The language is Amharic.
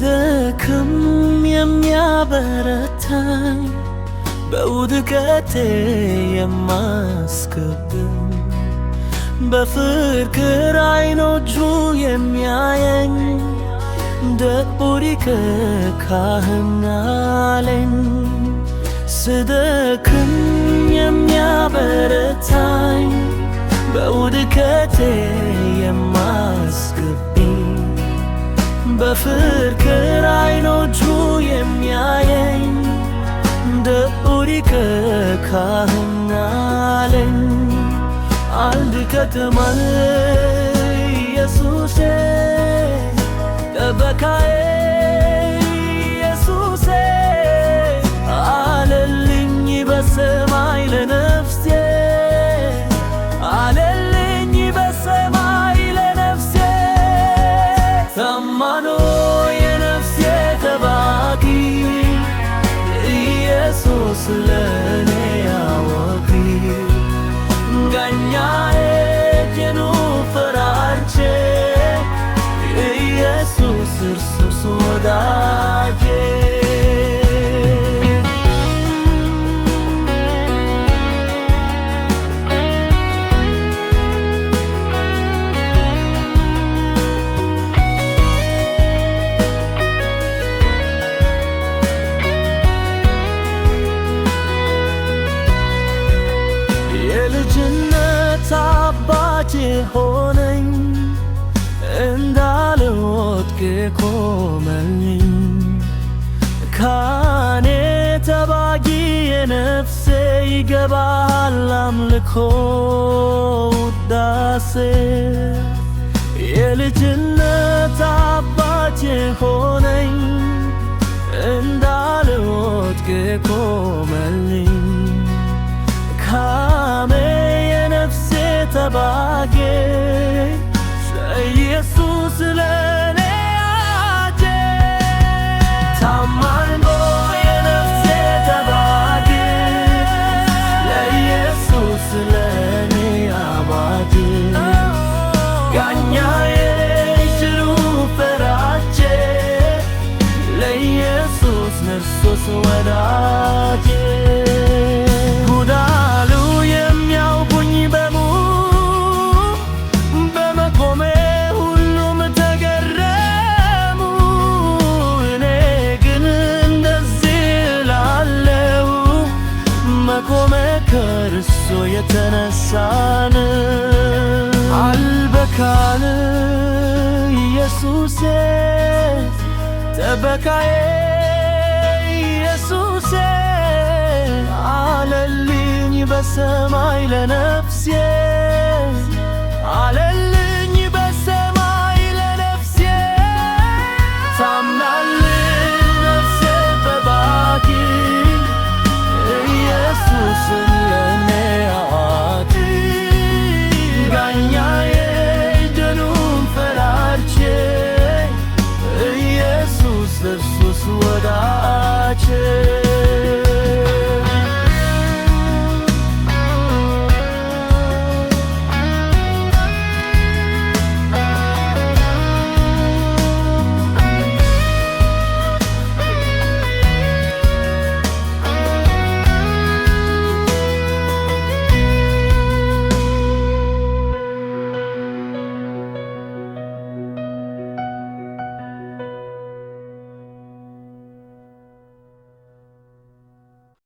ስደክም የሚያበረታኝ በውድቀቴ የማስከብር በፍቅር ዓይኖቹ የሚያየኝ ደቡሪከ ካህናለኝ ስደክም የሚያበረታኝ በውድቀቴ የማስከብር በፍቅር ዓይኖቹ የሚያየኝ ደቡሪከ ካህናለኝ አንድ ከተማ ኢየሱሴ ጠበቃዬ ኢየሱሴ አለልኝ በሰማይ ለነፍሴ አለልኝ በሰማይ ለነፍሴ ታማኖ የነፍሴ ጠባቂ ኢየሱስ ለኔ አዋቂ ጋኛዬ ጀኑ ፈራቼ ኢየሱስ እርሱስ ወዳጄ የልጅነት አባቴ ሆነኝ እንዳልወድቅ ቆመልኝ ካኔ ተባጊ የነፍሴ ይገባል አምልኮ ውዳሴ የልጅነት አባቴ ሆነኝ እንዳልወድቅ ቆመልኝ ካሜ የነፍሴ ጠባቂ ኢየሱስ ለኔ አጄ ታማኝ የነፍሴ ጠባቂ ለኢየሱስ ለኔ አባቴ ጋኛዬ ሽሩ ፈራቼ ለኢየሱስ ነፍሱስ ወዳጄ ከእርሱ የተነሳን አልበካን ኢየሱሴ ጠበቃዬ ኢየሱሴ አለልኝ በሰማይ ለነፍሴ አለልኝ